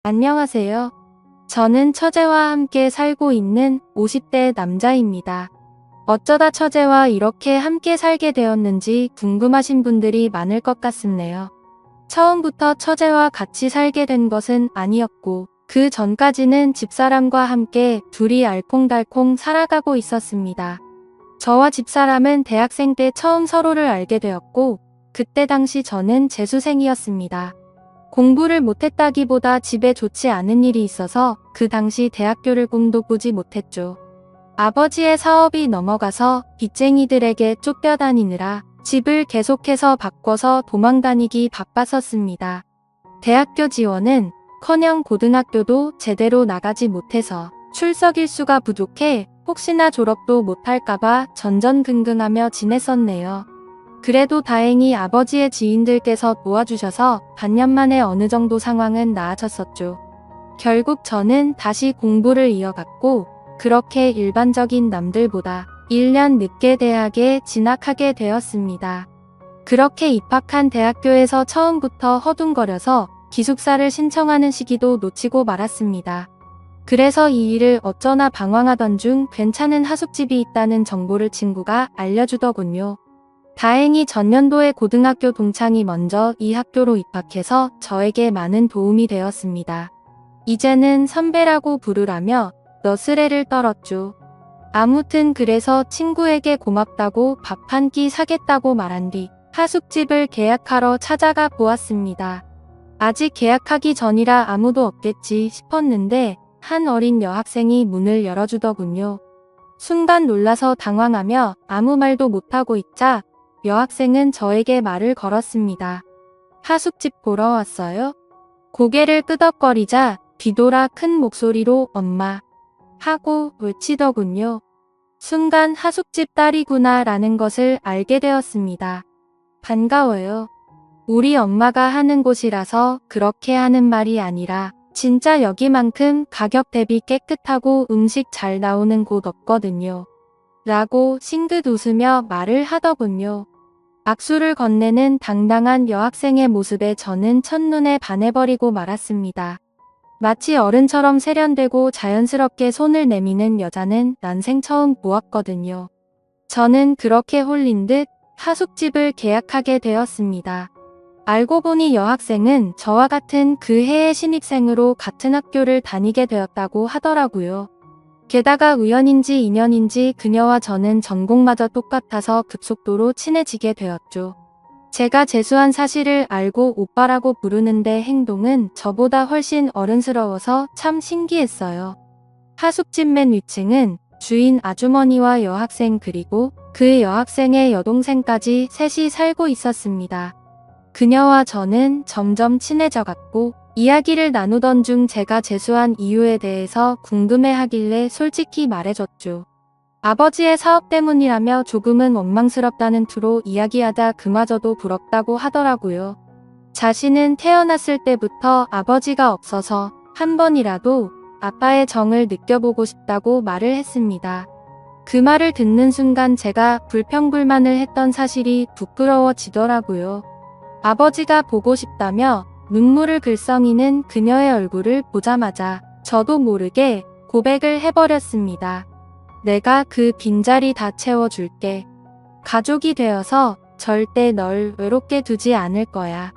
안녕하세요. 저는 처제와 함께 살고 있는 50대 남자입니다. 어쩌다 처제와 이렇게 함께 살게 되었는지 궁금하신 분들이 많을 것 같습네요. 처음부터 처제와 같이 살게 된 것은 아니었고, 그 전까지는 집사람과 함께 둘이 알콩달콩 살아가고 있었습니다. 저와 집사람은 대학생 때 처음 서로를 알게 되었고, 그때 당시 저는 재수생이었습니다. 공부를 못했다기보다 집에 좋지 않은 일이 있어서 그 당시 대학교를 꿈도 꾸지 못했죠. 아버지의 사업이 넘어가서 빚쟁이들에게 쫓겨다니느라 집을 계속해서 바꿔서 도망다니기 바빴었습니다. 대학교 지원은 커녕 고등학교도 제대로 나가지 못해서 출석 일수가 부족해 혹시나 졸업도 못할까봐 전전긍긍하며 지냈었네요. 그래도 다행히 아버지의 지인들께서 도와주셔서 반년 만에 어느 정도 상황은 나아졌었죠. 결국 저는 다시 공부를 이어갔고 그렇게 일반적인 남들보다 1년 늦게 대학에 진학하게 되었습니다. 그렇게 입학한 대학교에서 처음부터 허둥거려서 기숙사를 신청하는 시기도 놓치고 말았습니다. 그래서 이 일을 어쩌나 방황하던 중 괜찮은 하숙집이 있다는 정보를 친구가 알려주더군요. 다행히 전년도에 고등학교 동창이 먼저 이 학교로 입학해서 저에게 많은 도움이 되었습니다. 이제는 선배라고 부르라며 너스레를 떨었죠. 아무튼 그래서 친구에게 고맙다고 밥 한 끼 사겠다고 말한 뒤 하숙집을 계약하러 찾아가 보았습니다. 아직 계약하기 전이라 아무도 없겠지 싶었는데 한 어린 여학생이 문을 열어주더군요. 순간 놀라서 당황하며 아무 말도 못하고 있자 여학생은 저에게 말을 걸었습니다. 하숙집 보러 왔어요? 고개를 끄덕거리자 뒤돌아 큰 목소리로 엄마 하고 외치더군요. 순간 하숙집 딸이구나 라는 것을 알게 되었습니다. 반가워요. 우리 엄마가 하는 곳이라서 그렇게 하는 말이 아니라 진짜 여기만큼 가격 대비 깨끗하고 음식 잘 나오는 곳 없거든요. 라고 싱긋 웃으며 말을 하더군요. 악수를 건네는 당당한 여학생의 모습에 저는 첫눈에 반해버리고 말았습니다. 마치 어른처럼 세련되고 자연스럽게 손을 내미는 여자는 난생 처음 보았거든요. 저는 그렇게 홀린 듯 하숙집을 계약하게 되었습니다. 알고 보니 여학생은 저와 같은 그 해의 신입생으로 같은 학교를 다니게 되었다고 하더라고요. 게다가 우연인지 인연인지 그녀와 저는 전공마저 똑같아서 급속도로 친해지게 되었죠. 제가 재수한 사실을 알고 오빠라고 부르는데 행동은 저보다 훨씬 어른스러워서 참 신기했어요. 하숙집 맨 위층은 주인 아주머니와 여학생 그리고 그 여학생의 여동생까지 셋이 살고 있었습니다. 그녀와 저는 점점 친해져갔고 이야기를 나누던 중 제가 재수한 이유에 대해서 궁금해하길래 솔직히 말해줬죠. 아버지의 사업 때문이라며 조금은 원망스럽다는 투로 이야기하다 그마저도 부럽다고 하더라고요. 자신은 태어났을 때부터 아버지가 없어서 한 번이라도 아빠의 정을 느껴보고 싶다고 말을 했습니다. 그 말을 듣는 순간 제가 불평불만을 했던 사실이 부끄러워지더라고요. 아버지가 보고 싶다며 눈물을 글썽이는 그녀의 얼굴을 보자마자 저도 모르게 고백을 해버렸습니다. 내가 그 빈자리 다 채워줄게. 가족이 되어서 절대 널 외롭게 두지 않을 거야.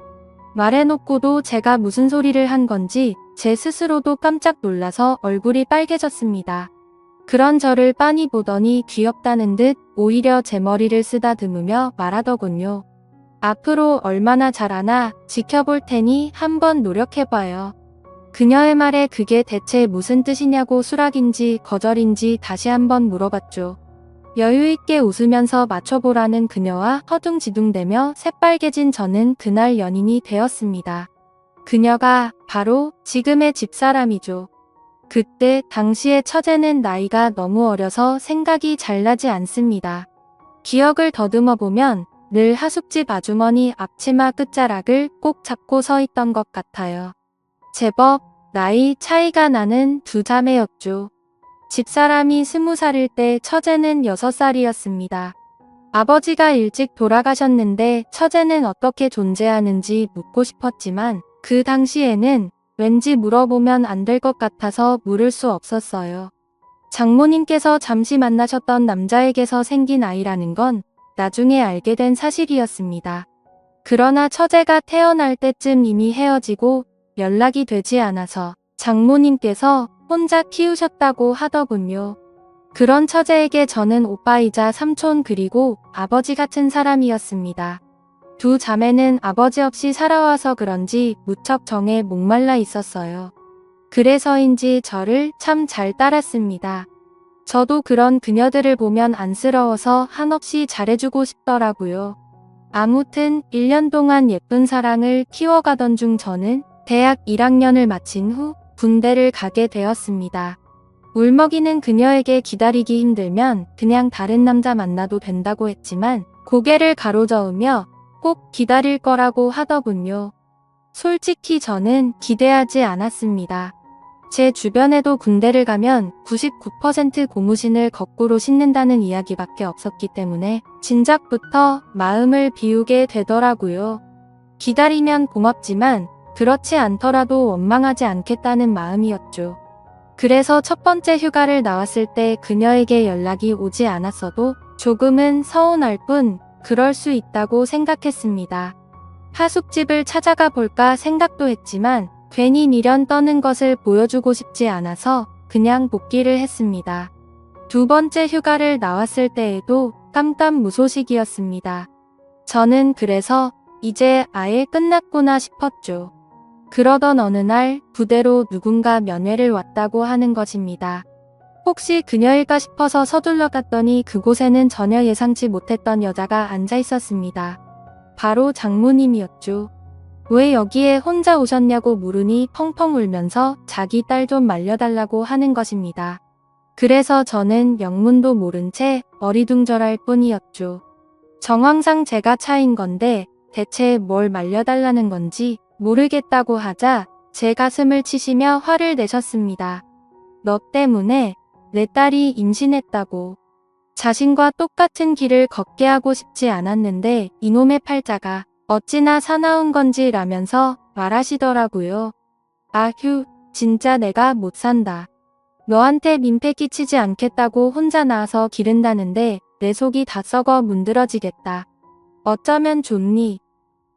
말해놓고도 제가 무슨 소리를 한 건지 제 스스로도 깜짝 놀라서 얼굴이 빨개졌습니다. 그런 저를 빤히 보더니 귀엽다는 듯 오히려 제 머리를 쓰다듬으며 말하더군요. 앞으로 얼마나 잘하나 지켜볼 테니 한번 노력해봐요. 그녀의 말에 그게 대체 무슨 뜻이냐고 수락인지 거절인지 다시 한번 물어봤죠. 여유있게 웃으면서 맞춰보라는 그녀와 허둥지둥대며 새빨개진 저는 그날 연인이 되었습니다. 그녀가 바로 지금의 집사람이죠. 그때 당시의 처제는 나이가 너무 어려서 생각이 잘 나지 않습니다. 기억을 더듬어 보면 늘 하숙집 아주머니 앞치마 끝자락을 꼭 잡고 서 있던 것 같아요. 제법 나이 차이가 나는 두 자매였죠. 집사람이 20살일 때 처제는 6살이었습니다. 아버지가 일찍 돌아가셨는데 처제는 어떻게 존재하는지 묻고 싶었지만 그 당시에는 왠지 물어보면 안 될 것 같아서 물을 수 없었어요. 장모님께서 잠시 만나셨던 남자에게서 생긴 아이라는 건 나중에 알게 된 사실이었습니다. 그러나 처제가 태어날 때쯤 이미 헤어지고 연락이 되지 않아서 장모님께서 혼자 키우셨다고 하더군요. 그런 처제에게 저는 오빠이자 삼촌 그리고 아버지 같은 사람이었습니다. 두 자매는 아버지 없이 살아와서 그런지 무척 정에 목말라 있었어요. 그래서인지 저를 참 잘 따랐습니다. 저도 그런 그녀들을 보면 안쓰러워서 한없이 잘해주고 싶더라고요. 아무튼 1년 동안 예쁜 사랑을 키워가던 중 저는 대학 1학년을 마친 후 군대를 가게 되었습니다. 울먹이는 그녀에게 기다리기 힘들면 그냥 다른 남자 만나도 된다고 했지만 고개를 가로저으며 꼭 기다릴 거라고 하더군요. 솔직히 저는 기대하지 않았습니다. 제 주변에도 군대를 가면 99% 고무신을 거꾸로 신는다는 이야기밖에 없었기 때문에 진작부터 마음을 비우게 되더라고요. 기다리면 고맙지만 그렇지 않더라도 원망하지 않겠다는 마음이었죠. 그래서 첫 번째 휴가를 나왔을 때 그녀에게 연락이 오지 않았어도 조금은 서운할 뿐 그럴 수 있다고 생각했습니다. 하숙집을 찾아가 볼까 생각도 했지만 괜히 미련 떠는 것을 보여주고 싶지 않아서 그냥 복귀를 했습니다. 두 번째 휴가를 나왔을 때에도 깜깜무소식이었습니다. 저는 그래서 이제 아예 끝났구나 싶었죠. 그러던 어느 날 부대로 누군가 면회를 왔다고 하는 것입니다. 혹시 그녀일까 싶어서 서둘러 갔더니 그곳에는 전혀 예상치 못했던 여자가 앉아 있었습니다. 바로 장모님이었죠. 왜 여기에 혼자 오셨냐고 물으니 펑펑 울면서 자기 딸 좀 말려달라고 하는 것입니다. 그래서 저는 영문도 모른 채 어리둥절할 뿐이었죠. 정황상 제가 차인 건데 대체 뭘 말려달라는 건지 모르겠다고 하자 제 가슴을 치시며 화를 내셨습니다. 너 때문에 내 딸이 임신했다고. 자신과 똑같은 길을 걷게 하고 싶지 않았는데 이놈의 팔자가 어찌나 사나운 건지 라면서 말하시더라고요. 아휴, 진짜 내가 못 산다. 너한테 민폐 끼치지 않겠다고 혼자 나와서 기른다는데 내 속이 다 썩어 문드러지겠다. 어쩌면 좋니?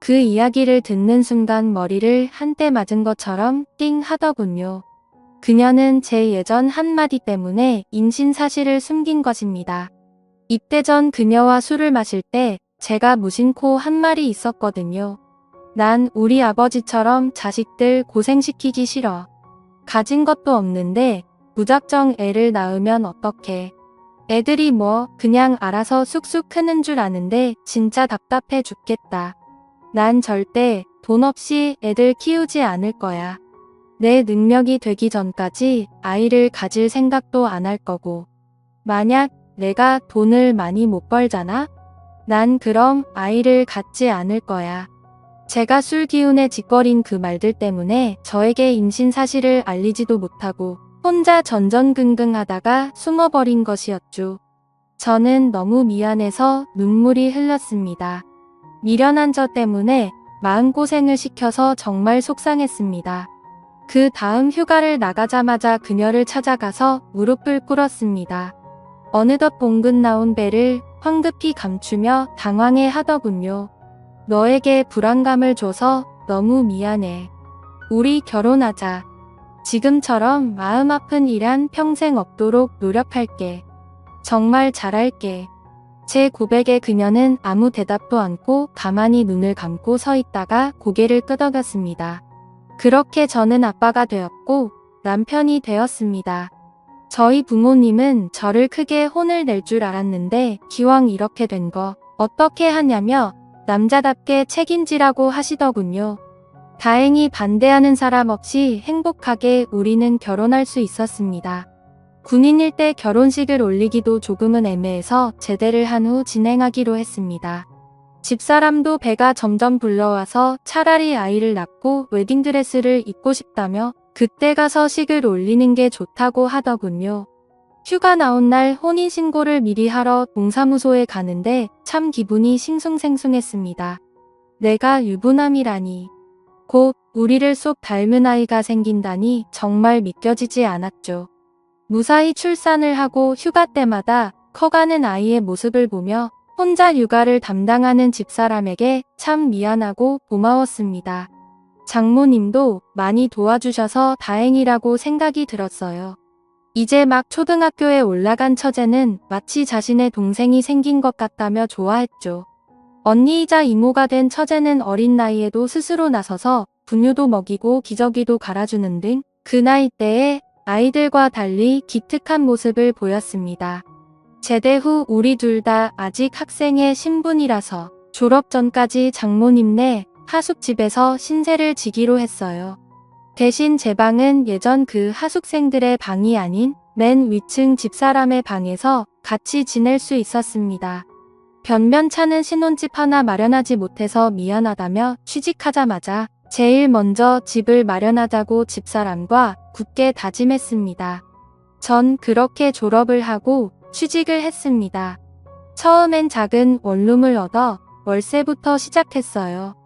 그 이야기를 듣는 순간 머리를 한 대 맞은 것처럼 띵 하더군요. 그녀는 제 예전 한마디 때문에 임신 사실을 숨긴 것입니다. 입대 전 그녀와 술을 마실 때 제가 무심코 한 말이 있었거든요. 난 우리 아버지처럼 자식들 고생시키기 싫어. 가진 것도 없는데 무작정 애를 낳으면 어떡해. 애들이 뭐 그냥 알아서 쑥쑥 크는 줄 아는데 진짜 답답해 죽겠다. 난 절대 돈 없이 애들 키우지 않을 거야. 내 능력이 되기 전까지 아이를 가질 생각도 안 할 거고. 만약 내가 돈을 많이 못 벌잖아? 난 그럼 아이를 갖지 않을 거야. 제가 술 기운에 짓거린 그 말들 때문에 저에게 임신 사실을 알리지도 못하고 혼자 전전긍긍하다가 숨어버린 것이었죠. 저는 너무 미안해서 눈물이 흘렀습니다. 미련한 저 때문에 마음고생을 시켜서 정말 속상했습니다. 그 다음 휴가를 나가자마자 그녀를 찾아가서 무릎을 꿇었습니다. 어느덧 봉근 나온 배를 황급히 감추며 당황해 하더군요. 너에게 불안감을 줘서 너무 미안해. 우리 결혼하자. 지금처럼 마음 아픈 일한 평생 없도록 노력할게. 정말 잘할게. 제 고백에 그녀는 아무 대답도 않고 가만히 눈을 감고 서 있다가 고개를 끄덕였습니다. 그렇게 저는 아빠가 되었고 남편이 되었습니다. 저희 부모님은 저를 크게 혼을 낼 줄 알았는데 기왕 이렇게 된 거 어떻게 하냐며 남자답게 책임지라고 하시더군요. 다행히 반대하는 사람 없이 행복하게 우리는 결혼할 수 있었습니다. 군인일 때 결혼식을 올리기도 조금은 애매해서 제대를 한 후 진행하기로 했습니다. 집사람도 배가 점점 불러와서 차라리 아이를 낳고 웨딩드레스를 입고 싶다며 그때 가서 식을 올리는 게 좋다고 하더군요. 휴가 나온 날 혼인신고를 미리 하러 동사무소에 가는데 참 기분이 싱숭생숭했습니다. 내가 유부남이라니. 곧 우리를 쏙 닮은 아이가 생긴다니 정말 믿겨지지 않았죠. 무사히 출산을 하고 휴가 때마다 커가는 아이의 모습을 보며 혼자 육아를 담당하는 집사람에게 참 미안하고 고마웠습니다. 장모님도 많이 도와주셔서 다행이라고 생각이 들었어요. 이제 막 초등학교에 올라간 처제는 마치 자신의 동생이 생긴 것 같다며 좋아했죠. 언니이자 이모가 된 처제는 어린 나이에도 스스로 나서서 분유도 먹이고 기저귀도 갈아주는 등 그 나이대에 아이들과 달리 기특한 모습을 보였습니다. 제대 후 우리 둘 다 아직 학생의 신분이라서 졸업 전까지 장모님네 하숙집에서 신세를 지기로 했어요. 대신 제 방은 예전 그 하숙생들의 방이 아닌 맨 위층 집사람의 방에서 같이 지낼 수 있었습니다. 변변찮은 신혼집 하나 마련하지 못해서 미안하다며 취직하자마자 제일 먼저 집을 마련하자고 집사람과 굳게 다짐했습니다. 전 그렇게 졸업을 하고 취직을 했습니다. 처음엔 작은 원룸을 얻어 월세부터 시작했어요.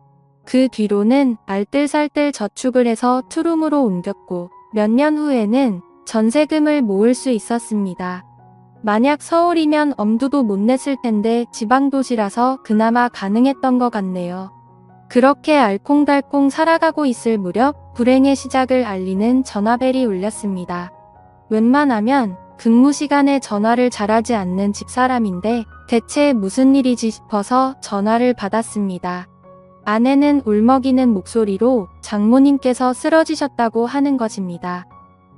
그 뒤로는 알뜰살뜰 저축을 해서 투룸으로 옮겼고 몇 년 후에는 전세금을 모을 수 있었습니다. 만약 서울이면 엄두도 못 냈을 텐데 지방도시라서 그나마 가능했던 것 같네요. 그렇게 알콩달콩 살아가고 있을 무렵 불행의 시작을 알리는 전화벨이 울렸습니다. 웬만하면 근무 시간에 전화를 잘하지 않는 집사람인데 대체 무슨 일이지 싶어서 전화를 받았습니다. 아내는 울먹이는 목소리로 장모님께서 쓰러지셨다고 하는 것입니다.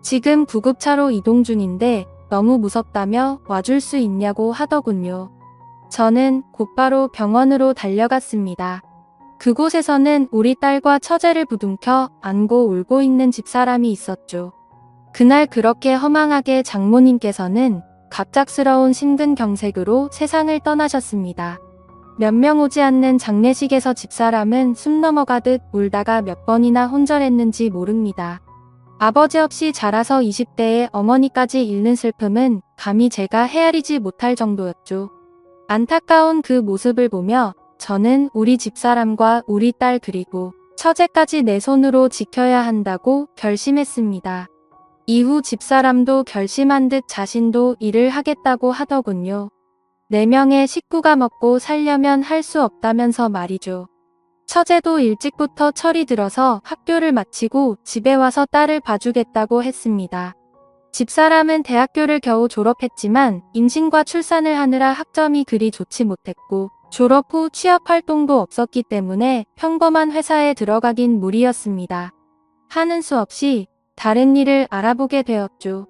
지금 구급차로 이동 중인데 너무 무섭다며 와줄 수 있냐고 하더군요. 저는 곧바로 병원으로 달려갔습니다. 그곳에서는 우리 딸과 처제를 부둥켜 안고 울고 있는 집사람이 있었죠. 그날 그렇게 허망하게 장모님께서는 갑작스러운 심근경색으로 세상을 떠나셨습니다. 몇 명 오지 않는 장례식에서 집사람은 숨 넘어가듯 울다가 몇 번이나 혼절했는지 모릅니다. 아버지 없이 자라서 20대에 어머니까지 잃는 슬픔은 감히 제가 헤아리지 못할 정도였죠. 안타까운 그 모습을 보며 저는 우리 집사람과 우리 딸 그리고 처제까지 내 손으로 지켜야 한다고 결심했습니다. 이후 집사람도 결심한 듯 자신도 일을 하겠다고 하더군요. 4명의 식구가 먹고 살려면 할 수 없다면서 말이죠. 처제도 일찍부터 철이 들어서 학교를 마치고 집에 와서 딸을 봐주겠다고 했습니다. 집사람은 대학교를 겨우 졸업했지만 임신과 출산을 하느라 학점이 그리 좋지 못했고 졸업 후 취업 활동도 없었기 때문에 평범한 회사에 들어가긴 무리였습니다. 하는 수 없이 다른 일을 알아보게 되었죠.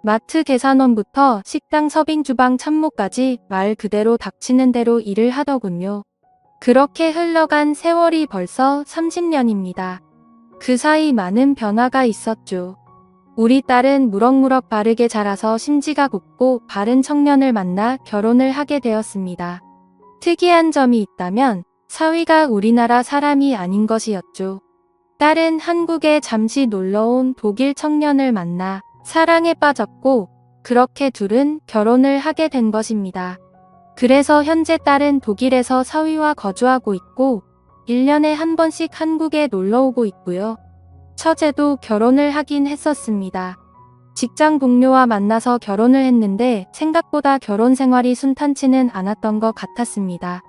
마트 계산원부터 식당 서빙 주방 참모까지 말 그대로 닥치는 대로 일을 하더군요. 그렇게 흘러간 세월이 벌써 30년입니다. 그 사이 많은 변화가 있었죠. 우리 딸은 무럭무럭 바르게 자라서 심지가 곱고 바른 청년을 만나 결혼을 하게 되었습니다. 특이한 점이 있다면 사위가 우리나라 사람이 아닌 것이었죠. 딸은 한국에 잠시 놀러온 독일 청년을 만나 사랑에 빠졌고 그렇게 둘은 결혼을 하게 된 것입니다. 그래서 현재 딸은 독일에서 사위와 거주하고 있고 1년에 한 번씩 한국에 놀러오고 있고요. 처제도 결혼을 하긴 했었습니다. 직장 동료와 만나서 결혼을 했는데 생각보다 결혼 생활이 순탄치는 않았던 것 같았습니다.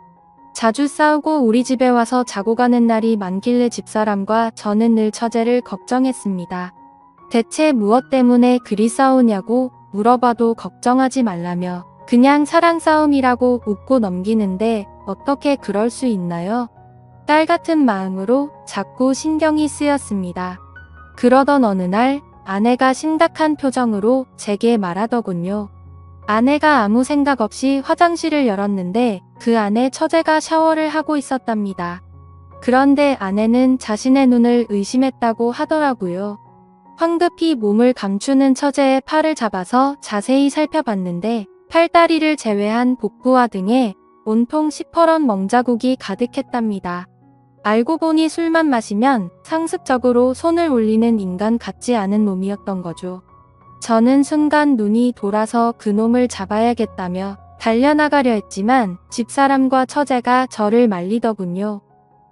자주 싸우고 우리 집에 와서 자고 가는 날이 많길래 집사람과 저는 늘 처제를 걱정했습니다. 대체 무엇 때문에 그리 싸우냐고 물어봐도 걱정하지 말라며 그냥 사랑 싸움이라고 웃고 넘기는데 어떻게 그럴 수 있나요? 딸 같은 마음으로 자꾸 신경이 쓰였습니다. 그러던 어느 날 아내가 심각한 표정으로 제게 말하더군요. 아내가 아무 생각 없이 화장실을 열었는데 그 안에 처제가 샤워를 하고 있었답니다. 그런데 아내는 자신의 눈을 의심했다고 하더라고요. 황급히 몸을 감추는 처제의 팔을 잡아서 자세히 살펴봤는데 팔다리를 제외한 복부와 등에 온통 시퍼런 멍자국이 가득했답니다. 알고 보니 술만 마시면 상습적으로 손을 올리는 인간 같지 않은 놈이었던 거죠. 저는 순간 눈이 돌아서 그놈을 잡아야겠다며 달려나가려 했지만 집사람과 처제가 저를 말리더군요.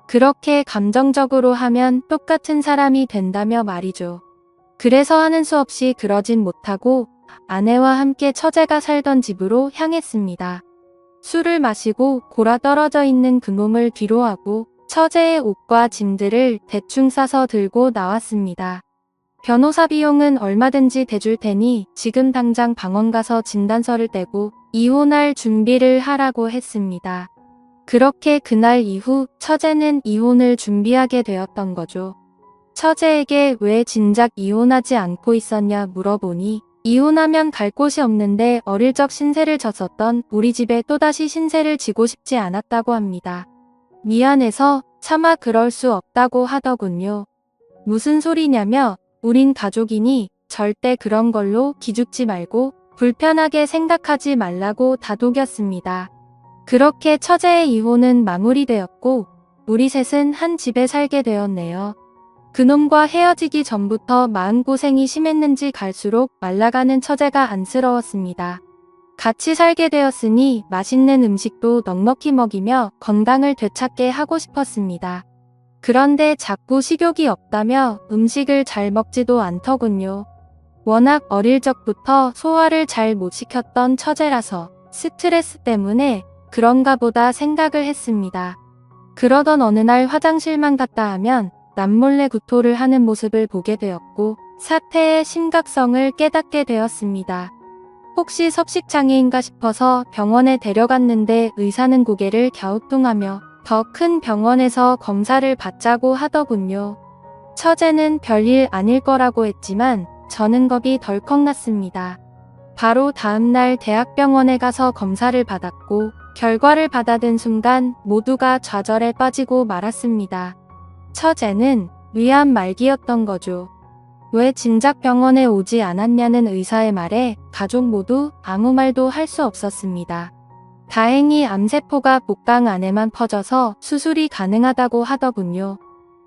그렇게 감정적으로 하면 똑같은 사람이 된다며 말이죠. 그래서 하는 수 없이 그러진 못하고 아내와 함께 처제가 살던 집으로 향했습니다. 술을 마시고 골아 떨어져 있는 그놈을 뒤로하고 처제의 옷과 짐들을 대충 싸서 들고 나왔습니다. 변호사 비용은 얼마든지 대줄 테니 지금 당장 방언 가서 진단서를 떼고 이혼할 준비를 하라고 했습니다. 그렇게 그날 이후 처제는 이혼을 준비하게 되었던 거죠. 처제에게 왜 진작 이혼하지 않고 있었냐 물어보니 이혼하면 갈 곳이 없는데 어릴 적 신세를 졌었던 우리 집에 또다시 신세를 지고 싶지 않았다고 합니다. 미안해서 차마 그럴 수 없다고 하더군요. 무슨 소리냐며 우린 가족이니 절대 그런 걸로 기죽지 말고 불편하게 생각하지 말라고 다독였습니다. 그렇게 처제의 이혼은 마무리되었고 우리 셋은 한 집에 살게 되었네요. 그놈과 헤어지기 전부터 마음고생이 심했는지 갈수록 말라가는 처제가 안쓰러웠습니다. 같이 살게 되었으니 맛있는 음식도 넉넉히 먹이며 건강을 되찾게 하고 싶었습니다. 그런데 자꾸 식욕이 없다며 음식을 잘 먹지도 않더군요. 워낙 어릴 적부터 소화를 잘 못 시켰던 처제라서 스트레스 때문에 그런가 보다 생각을 했습니다. 그러던 어느 날 화장실만 갔다 하면 남몰래 구토를 하는 모습을 보게 되었고 사태의 심각성을 깨닫게 되었습니다. 혹시 섭식장애인가 싶어서 병원에 데려갔는데 의사는 고개를 갸우뚱하며 더 큰 병원에서 검사를 받자고 하더군요. 처제는 별일 아닐 거라고 했지만 저는 겁이 덜컥 났습니다. 바로 다음날 대학병원에 가서 검사를 받았고 결과를 받아든 순간 모두가 좌절에 빠지고 말았습니다. 처제는 위암 말기였던 거죠. 왜 진작 병원에 오지 않았냐는 의사의 말에 가족 모두 아무 말도 할 수 없었습니다. 다행히 암세포가 복강 안에만 퍼져서 수술이 가능하다고 하더군요.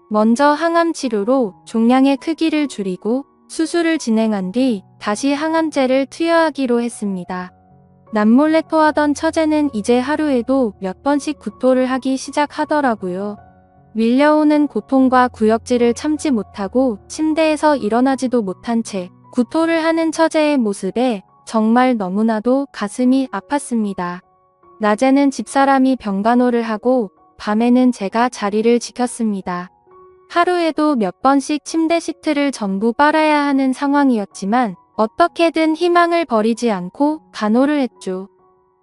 먼저 항암 치료로 종양의 크기를 줄이고 수술을 진행한 뒤 다시 항암제를 투여하기로 했습니다. 남몰래 토하던 처제는 이제 하루에도 몇 번씩 구토를 하기 시작하더라고요. 밀려오는 고통과 구역질을 참지 못하고 침대에서 일어나지도 못한 채 구토를 하는 처제의 모습에 정말 너무나도 가슴이 아팠습니다. 낮에는 집사람이 병간호를 하고 밤에는 제가 자리를 지켰습니다. 하루에도 몇 번씩 침대 시트를 전부 빨아야 하는 상황이었지만 어떻게든 희망을 버리지 않고 간호를 했죠.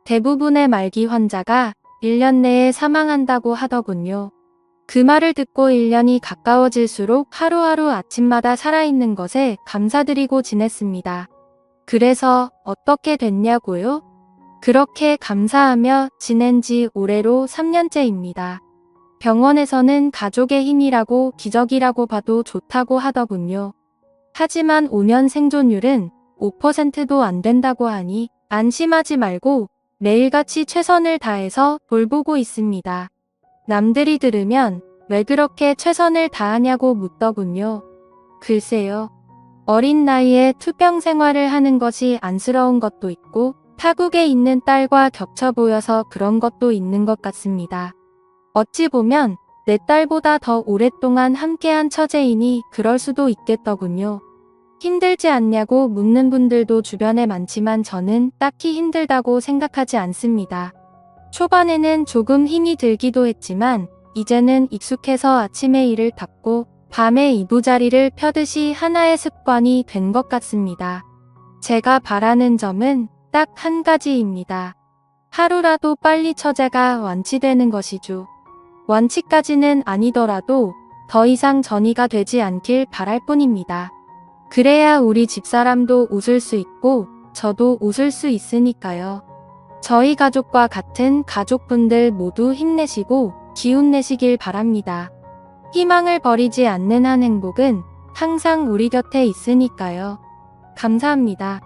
대부분의 말기 환자가 1년 내에 사망한다고 하더군요. 그 말을 듣고 1년이 가까워질수록 하루하루 아침마다 살아있는 것에 감사드리고 지냈습니다. 그래서 어떻게 됐냐고요? 그렇게 감사하며 지낸 지 올해로 3년째입니다. 병원에서는 가족의 힘이라고 기적이라고 봐도 좋다고 하더군요. 하지만 5년 생존율은 5%도 안 된다고 하니 안심하지 말고 매일같이 최선을 다해서 돌보고 있습니다. 남들이 들으면 왜 그렇게 최선을 다하냐고 묻더군요. 글쎄요. 어린 나이에 투병 생활을 하는 것이 안쓰러운 것도 있고 타국에 있는 딸과 겹쳐 보여서 그런 것도 있는 것 같습니다. 어찌 보면 내 딸보다 더 오랫동안 함께한 처제이니 그럴 수도 있겠더군요. 힘들지 않냐고 묻는 분들도 주변에 많지만 저는 딱히 힘들다고 생각하지 않습니다. 초반에는 조금 힘이 들기도 했지만 이제는 익숙해서 아침에 이를 닦고 밤에 이부자리를 펴듯이 하나의 습관이 된 것 같습니다. 제가 바라는 점은 딱 한 가지입니다. 하루라도 빨리 처제가 완치되는 것이죠. 완치까지는 아니더라도 더 이상 전이가 되지 않길 바랄 뿐입니다. 그래야 우리 집사람도 웃을 수 있고 저도 웃을 수 있으니까요. 저희 가족과 같은 가족분들 모두 힘내시고 기운 내시길 바랍니다. 희망을 버리지 않는 한 행복은 항상 우리 곁에 있으니까요. 감사합니다.